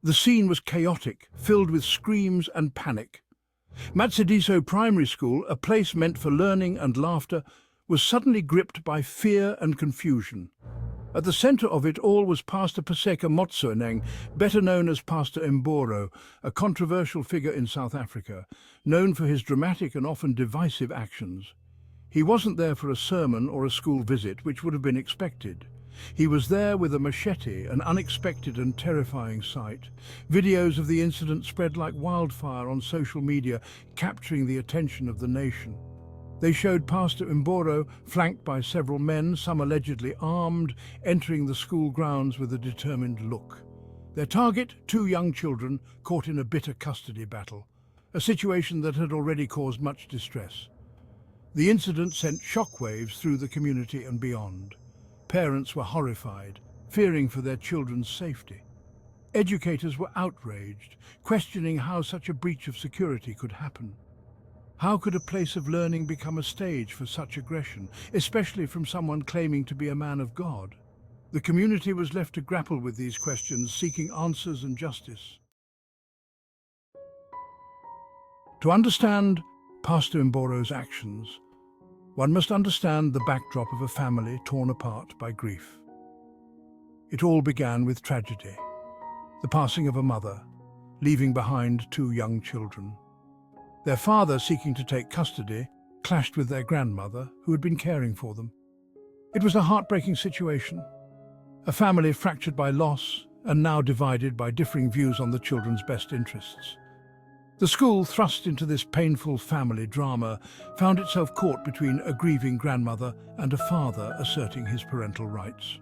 The scene was chaotic, filled with screams and panic. Machete Primary School, a place meant for learning and laughter, was suddenly gripped by fear and confusion. At the center of it all was Pastor Mboro, better known as Pastor Mboro, a controversial figure in South Africa, known for his dramatic and often divisive actions. He wasn't there for a sermon or a school visit, which would have been expected. He was there with a machete, an unexpected and terrifying sight. Videos of the incident spread like wildfire on social media, capturing the attention of the nation. They showed Pastor Mboro, flanked by several men, some allegedly armed, entering the school grounds with a determined look. Their target, 2 young children caught in a bitter custody battle, a situation that had already caused much distress. The incident sent shockwaves through the community and beyond. Parents were horrified, fearing for their children's safety. Educators were outraged, questioning how such a breach of security could happen. How could a place of learning become a stage for such aggression, especially from someone claiming to be a man of God? The community was left to grapple with these questions, seeking answers and justice. To understand Pastor Mboro's actions, one must understand the backdrop of a family torn apart by grief. It all began with tragedy, the passing of a mother, leaving behind 2 young children. Their father, seeking to take custody, clashed with their grandmother, who had been caring for them. It was a heartbreaking situation, a family fractured by loss and now divided by differing views on the children's best interests. The school, thrust into this painful family drama, found itself caught between a grieving grandmother and a father asserting his parental rights.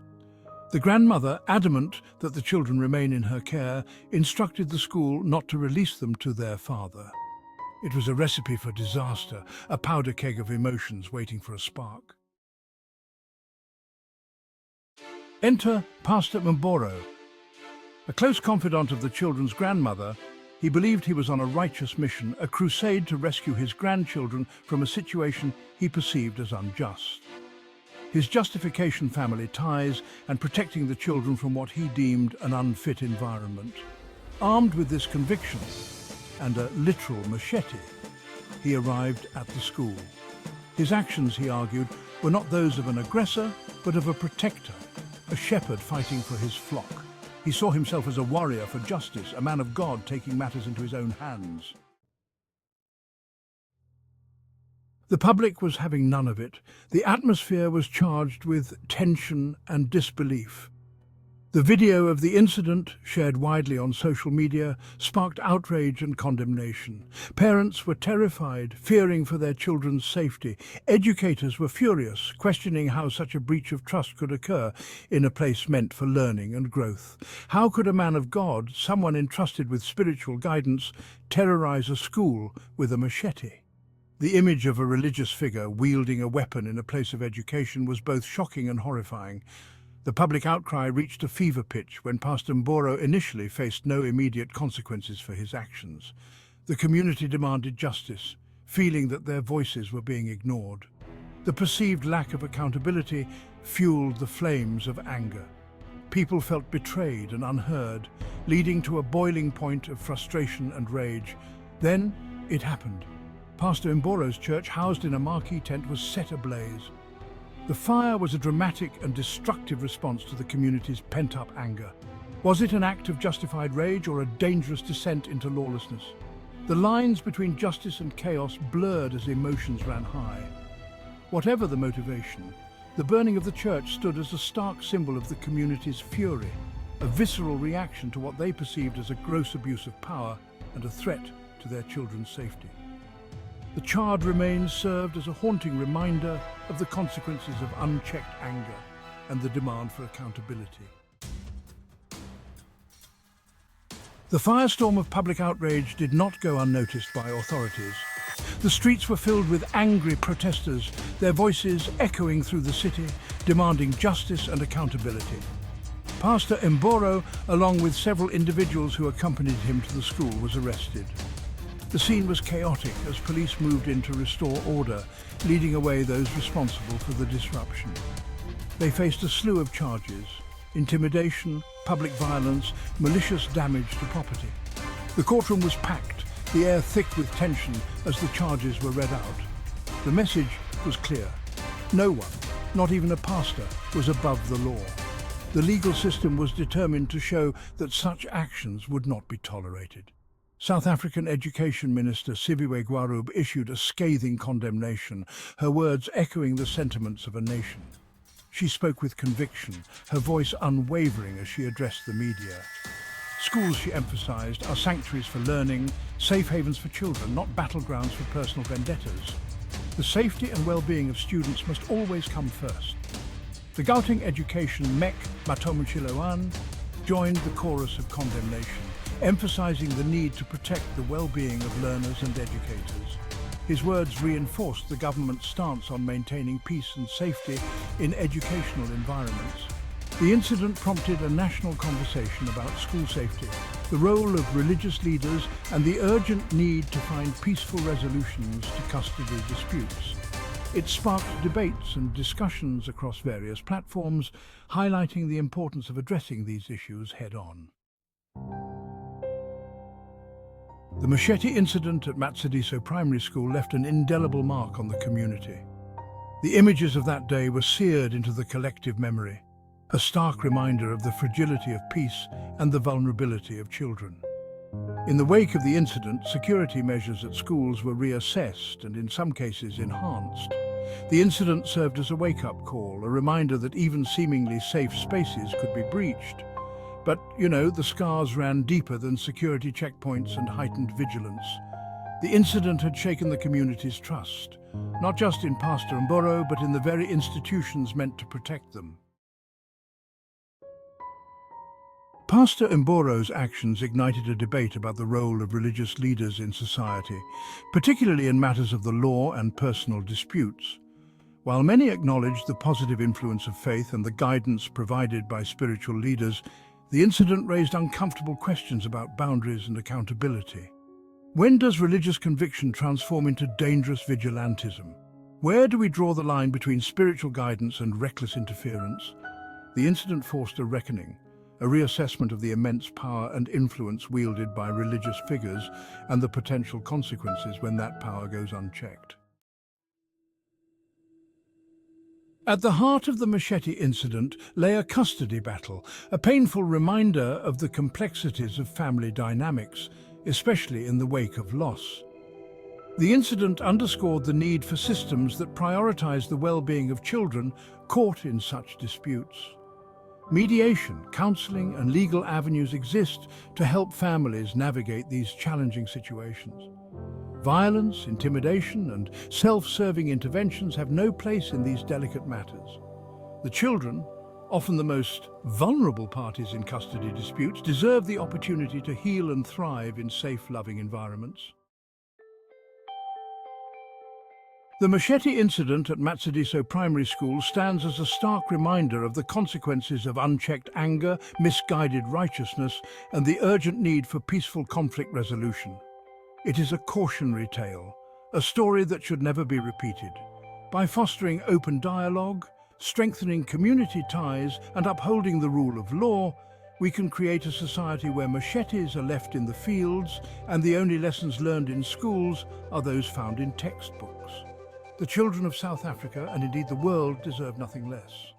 The grandmother, adamant that the children remain in her care, instructed the school not to release them to their father. It was a recipe for disaster, a powder keg of emotions waiting for a spark. Enter Pastor Mboro. A close confidant of the children's grandmother, he believed he was on a righteous mission, a crusade to rescue his grandchildren from a situation he perceived as unjust. His Justification family ties and protecting the children from what he deemed an unfit environment. Armed with this conviction and a literal machete, he arrived at the school. His actions, he argued, were not those of an aggressor, but of a protector, a shepherd fighting for his flock. He saw himself as a warrior for justice, a man of God taking matters into his own hands. The public was having none of it. The atmosphere was charged with tension and disbelief. The video of the incident, shared widely on social media, sparked outrage and condemnation. Parents were terrified, fearing for their children's safety. Educators were furious, questioning how such a breach of trust could occur in a place meant for learning and growth. How could a man of God, someone entrusted with spiritual guidance, terrorize a school with a machete? The image of a religious figure wielding a weapon in a place of education was both shocking and horrifying. The public outcry reached a fever pitch when Pastor Mboro initially faced no immediate consequences for his actions. The community demanded justice, feeling that their voices were being ignored. The perceived lack of accountability fueled the flames of anger. People felt betrayed and unheard, leading to a boiling point of frustration and rage. Then it happened. Pastor Mboro's church, housed in a marquee tent, was set ablaze. The fire was a dramatic and destructive response to the community's pent-up anger. Was it an act of justified rage or a dangerous descent into lawlessness? The lines between justice and chaos blurred as emotions ran high. Whatever the motivation, the burning of the church stood as a stark symbol of the community's fury, a visceral reaction to what they perceived as a gross abuse of power and a threat to their children's safety. The charred remains served as a haunting reminder of the consequences of unchecked anger and the demand for accountability. The firestorm of public outrage did not go unnoticed by authorities. The streets were filled with angry protesters, their voices echoing through the city, demanding justice and accountability. Pastor Mboro, along with several individuals who accompanied him to the school, was arrested. The scene was chaotic as police moved in to restore order, leading away those responsible for the disruption. They faced a slew of charges: intimidation, public violence, malicious damage to property. The courtroom was packed, the air thick with tension as the charges were read out. The message was clear. No one, not even a pastor, was above the law. The legal system was determined to show that such actions would not be tolerated. South African Education Minister Siviwe Gwarube issued a scathing condemnation, her words echoing the sentiments of a nation. She spoke with conviction, her voice unwavering as she addressed the media. Schools, she emphasized, are sanctuaries for learning, safe havens for children, not battlegrounds for personal vendettas. The safety and well-being of students must always come first. The Gauteng Education Mek Matomochiloane joined the chorus of condemnation, emphasizing the need to protect the well-being of learners and educators. His words reinforced the government's stance on maintaining peace and safety in educational environments. The incident prompted a national conversation about school safety, the role of religious leaders, and the urgent need to find peaceful resolutions to custody disputes. It sparked debates and discussions across various platforms, highlighting the importance of addressing these issues head-on. The Machete incident at Matsediso Primary School left an indelible mark on the community. The images of that day were seared into the collective memory, a stark reminder of the fragility of peace and the vulnerability of children. In the wake of the incident, security measures at schools were reassessed and in some cases enhanced. The incident served as a wake-up call, a reminder that even seemingly safe spaces could be breached. But, the scars ran deeper than security checkpoints and heightened vigilance. The incident had shaken the community's trust, not just in Pastor Mboro, but in the very institutions meant to protect them. Pastor Mboro's actions ignited a debate about the role of religious leaders in society, particularly in matters of the law and personal disputes. While many acknowledged the positive influence of faith and the guidance provided by spiritual leaders, the incident raised uncomfortable questions about boundaries and accountability. When does religious conviction transform into dangerous vigilantism? Where do we draw the line between spiritual guidance and reckless interference? The incident forced a reckoning, a reassessment of the immense power and influence wielded by religious figures and the potential consequences when that power goes unchecked. At the heart of the Machete incident lay a custody battle, a painful reminder of the complexities of family dynamics, especially in the wake of loss. The incident underscored the need for systems that prioritize the well-being of children caught in such disputes. Mediation, counseling, and legal avenues exist to help families navigate these challenging situations. Violence, intimidation, and self-serving interventions have no place in these delicate matters. The children, often the most vulnerable parties in custody disputes, deserve the opportunity to heal and thrive in safe, loving environments. The Machete incident at Matsediso Primary School stands as a stark reminder of the consequences of unchecked anger, misguided righteousness, and the urgent need for peaceful conflict resolution. It is a cautionary tale, a story that should never be repeated. By fostering open dialogue, strengthening community ties, and upholding the rule of law, we can create a society where machetes are left in the fields and the only lessons learned in schools are those found in textbooks. The children of South Africa, and indeed the world, deserve nothing less.